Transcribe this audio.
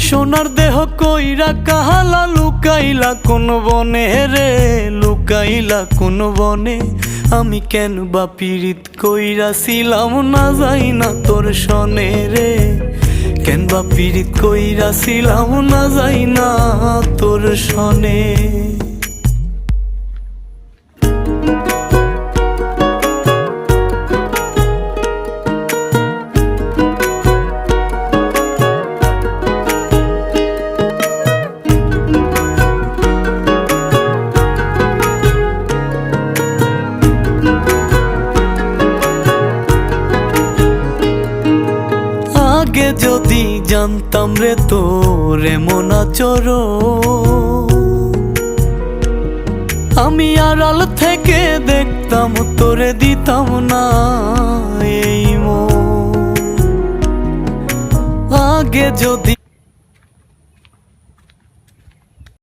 সোনার দেহ কইরা কাহালা লুকাইলা কোন বনে রে, লুকাইলা কোন বনে। আমি কেন বা পীড়িত কইরাছিলাম না যাই না তোর সনে রে, কেন বা পীড়িত কইরাছিলাম না যাই না তোর সনে। আগে যদি জানতাম রে তোর এমন আচরণ, আমি আড়াল থেকে দেখতাম তোরে দিতাম না এই মন। আগে যদি